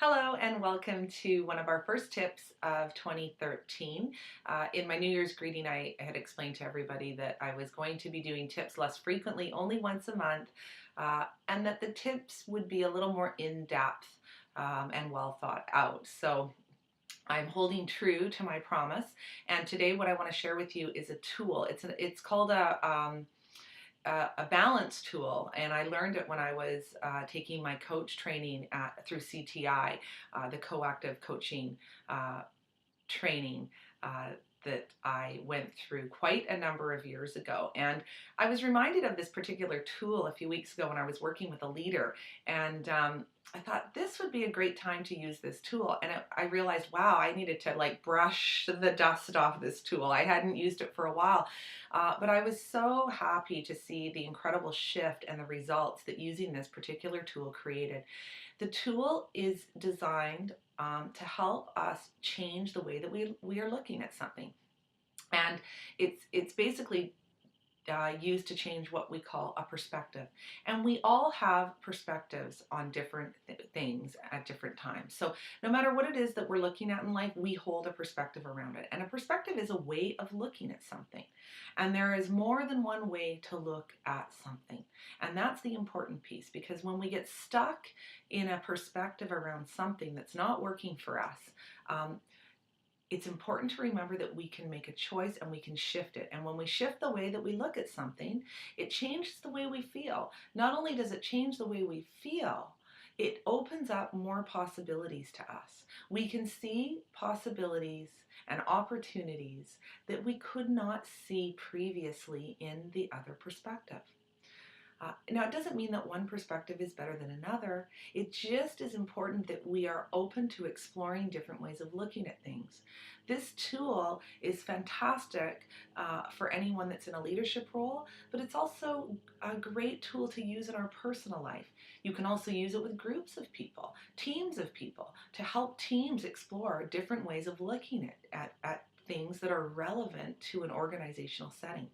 Hello and welcome to one of our first tips of 2013. In my New Year's greeting, I had explained to everybody that I was going to be doing tips less frequently, only once a month, and that the tips would be a little more in-depth and well thought out. So I'm holding true to my promise, and today what I want to share with you is a tool. It's called a balance tool, and I learned it when I was taking my coach training through CTI, the coactive coaching training that I went through quite a number of years ago. And I was reminded of this particular tool a few weeks ago when I was working with a leader, and I thought this would be a great time to use this tool. And I realized, wow, I needed to like brush the dust off this tool. I hadn't used it for a while, but I was so happy to see the incredible shift and the results that using this particular tool created. The tool is designed to help us change the way that we are looking at something. And it's basically used to change what we call a perspective. And we all have perspectives on different things at different times. So no matter what it is that we're looking at in life, we hold a perspective around it. And a perspective is a way of looking at something. And there is more than one way to look at something. And that's the important piece, because when we get stuck in a perspective around something that's not working for us, it's important to remember that we can make a choice and we can shift it. And when we shift the way that we look at something, it changes the way we feel. Not only does it change the way we feel, it opens up more possibilities to us. We can see possibilities and opportunities that we could not see previously in the other perspective. Now, it doesn't mean that one perspective is better than another. It just is important that we are open to exploring different ways of looking at things. This tool is fantastic for anyone that's in a leadership role, but it's also a great tool to use in our personal life. You can also use it with groups of people, teams of people, to help teams explore different ways of looking at things that are relevant to an organizational setting.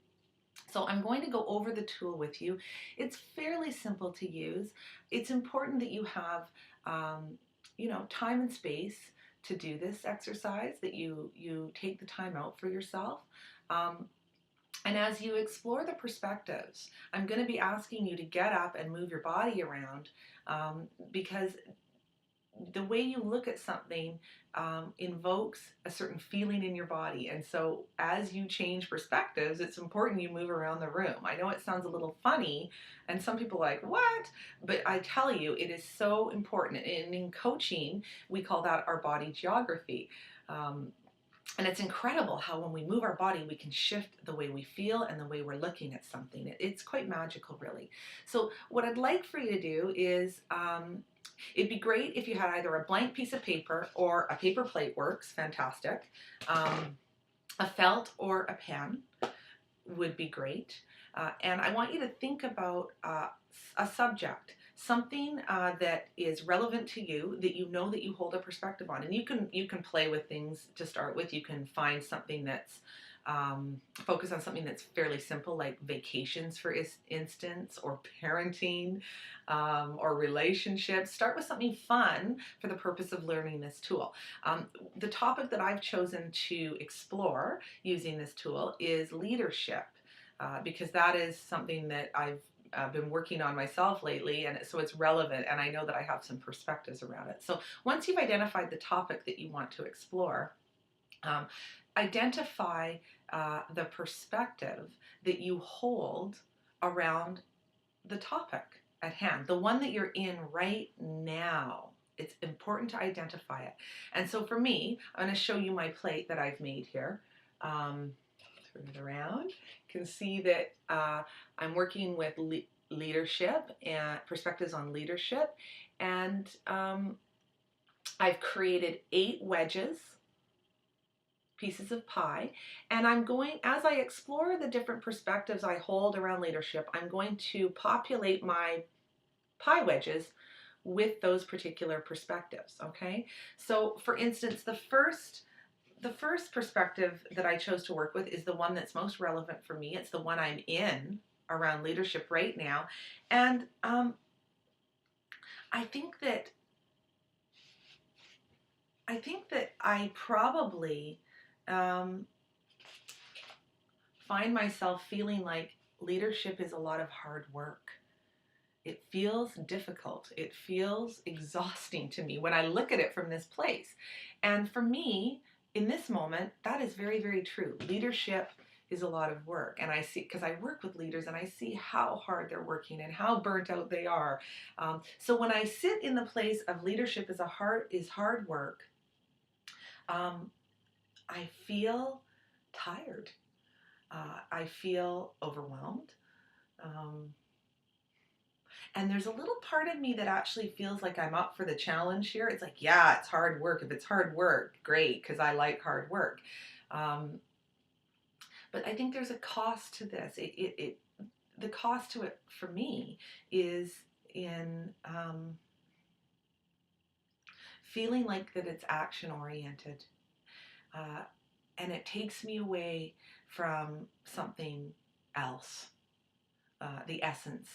So I'm going to go over the tool with you. It's fairly simple to use. It's important that you have, time and space to do this exercise, that you take the time out for yourself. And as you explore the perspectives, I'm going to be asking you to get up and move your body around, because the way you look at something invokes a certain feeling in your body. And so as you change perspectives, it's important you move around the room. I know it sounds a little funny, and some people are like, what? But I tell you, it is so important. And in coaching, we call that our body geography. And it's incredible how when we move our body, we can shift the way we feel and the way we're looking at something. It's quite magical, really. So what I'd like for you to do is, it'd be great if you had either a blank piece of paper, or a paper plate works, fantastic. A felt or a pen would be great. And I want you to think about a subject, something that is relevant to you, that you know that you hold a perspective on. And you can play with things to start with. You can find something that's focus on something that's fairly simple, like vacations, for instance, or parenting, or relationships. Start with something fun for the purpose of learning this tool. The topic that I've chosen to explore using this tool is leadership, because that is something that I've been working on myself lately, and so it's relevant, and I know that I have some perspectives around it. So once you've identified the topic that you want to explore, identify the perspective that you hold around the topic at hand, the one that you're in right now. It's important to identify it. And so for me, I'm going to show you my plate that I've made here. Turn it around. You can see that I'm working with leadership and perspectives on leadership. And I've created 8 wedges, pieces of pie, and I'm going, as I explore the different perspectives I hold around leadership, I'm going to populate my pie wedges with those particular perspectives, okay? So for instance, the first perspective that I chose to work with is the one that's most relevant for me. It's the one I'm in around leadership right now. And I think that I think that I probably um, find myself feeling like leadership is a lot of hard work. It feels difficult. It feels exhausting to me when I look at it from this place. And for me, in this moment, that is very, very true. Leadership is a lot of work. And I see, because I work with leaders and I see how hard they're working and how burnt out they are. So when I sit in the place of leadership is hard work, um, I feel tired. I feel overwhelmed. Um, And there's a little part of me that actually feels like I'm up for the challenge here. It's like, yeah, it's hard work. If it's hard work, great, because I like hard work. Um, but I think there's a cost to this. The cost to it for me is in feeling like that it's action oriented. Uh, and it takes me away from something else, the essence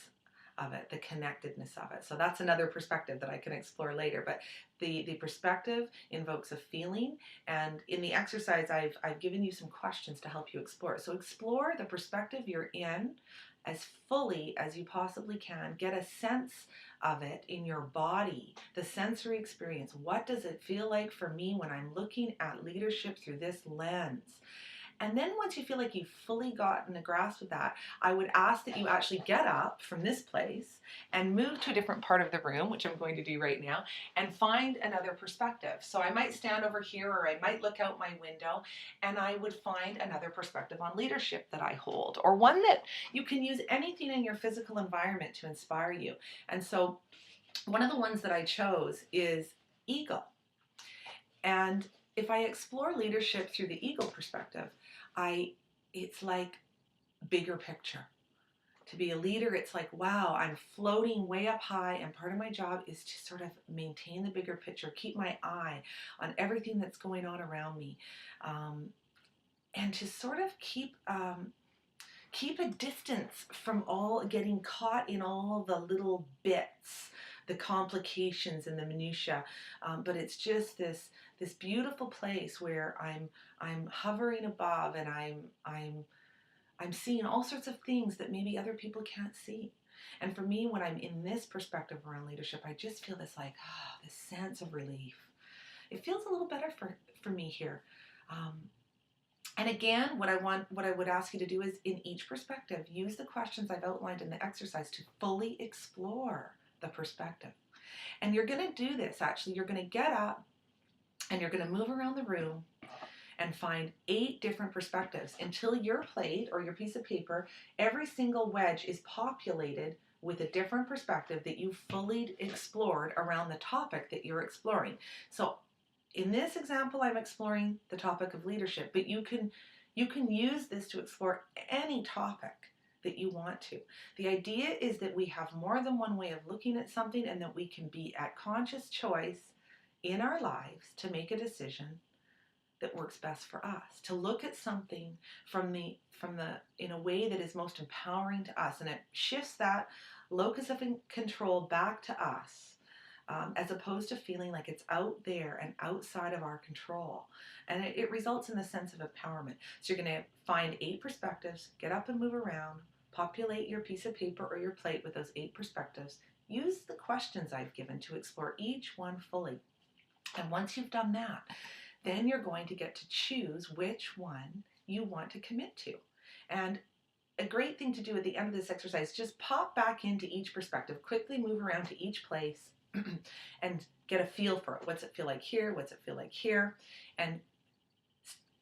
of it, the connectedness of it. So that's another perspective that I can explore later. But the perspective invokes a feeling, and in the exercise, I've given you some questions to help you explore. So explore the perspective you're in as fully as you possibly can. Get a sense of it in your body, the sensory experience. What does it feel like for me when I'm looking at leadership through this lens? And then once you feel like you've fully gotten a grasp of that, I would ask that you actually get up from this place and move to a different part of the room, which I'm going to do right now, and find another perspective. So I might stand over here, or I might look out my window, and I would find another perspective on leadership that I hold, or one that you can use anything in your physical environment to inspire you. And so one of the ones that I chose is eagle. And if I explore leadership through the eagle perspective, it's like bigger picture. To be a leader, it's like, wow, I'm floating way up high, and part of my job is to sort of maintain the bigger picture, keep my eye on everything that's going on around me, and to sort of keep a distance from all getting caught in all the little bits, the complications and the minutia. But it's just this beautiful place where I'm hovering above, and I'm seeing all sorts of things that maybe other people can't see. And for me, when I'm in this perspective around leadership, I just feel this like, this sense of relief. It feels a little better for me here. Um, and again, what I would ask you to do is, in each perspective, use the questions I've outlined in the exercise to fully explore the perspective. And you're going to do this, actually. You're going to get up and you're going to move around the room and find 8 different perspectives until your plate or your piece of paper, every single wedge is populated with a different perspective that you've fully explored around the topic that you're exploring. So in this example, I'm exploring the topic of leadership, but you can use this to explore any topic that you want to. The idea is that we have more than one way of looking at something, and that we can be at conscious choice in our lives to make a decision that works best for us, to look at something from the in a way that is most empowering to us, and it shifts that locus of control back to us, as opposed to feeling like it's out there and outside of our control. And it results in the sense of empowerment. So you're going to find 8 perspectives, get up and move around, populate your piece of paper or your plate with those 8 perspectives. Use the questions I've given to explore each one fully. And once you've done that, then you're going to get to choose which one you want to commit to. And a great thing to do at the end of this exercise, just pop back into each perspective, quickly move around to each place and get a feel for it. What's it feel like here? What's it feel like here? And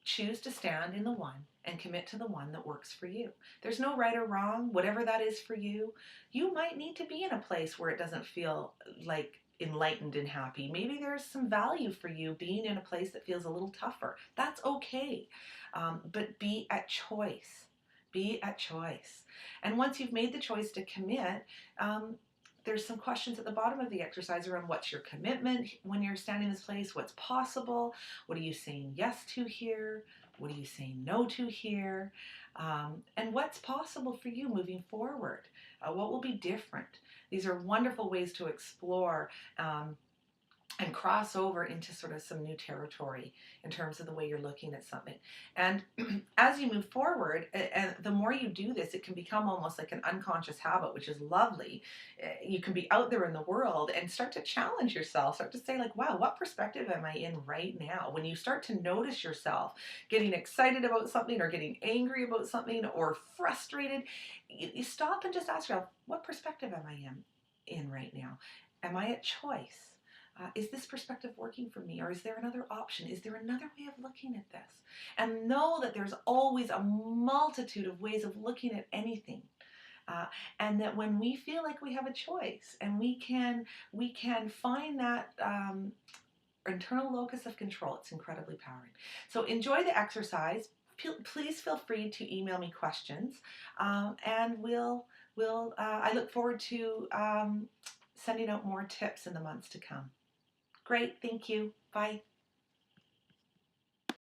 choose to stand in the one and commit to the one that works for you. There's no right or wrong. Whatever that is for you, you might need to be in a place where it doesn't feel like enlightened and happy. Maybe there's some value for you being in a place that feels a little tougher. That's okay. But be at choice. Be at choice. And once you've made the choice to commit, there's some questions at the bottom of the exercise around what's your commitment when you're standing in this place, what's possible, what are you saying yes to here, what are you saying no to here, and what's possible for you moving forward, what will be different. These are wonderful ways to explore and cross over into sort of some new territory in terms of the way you're looking at something. And as you move forward, and the more you do this, it can become almost like an unconscious habit, which is lovely. You can be out there in the world and start to challenge yourself, start to say, like, wow, what perspective am I in right now? When you start to notice yourself getting excited about something or getting angry about something or frustrated, you stop and just ask yourself, what perspective am I in right now? Am I at choice? Is this perspective working for me, or is there another option? Is there another way of looking at this? And know that there's always a multitude of ways of looking at anything. And that when we feel like we have a choice and we can find that internal locus of control, it's incredibly empowering. So enjoy the exercise. Please feel free to email me questions, and I look forward to sending out more tips in the months to come. Great, thank you. Bye.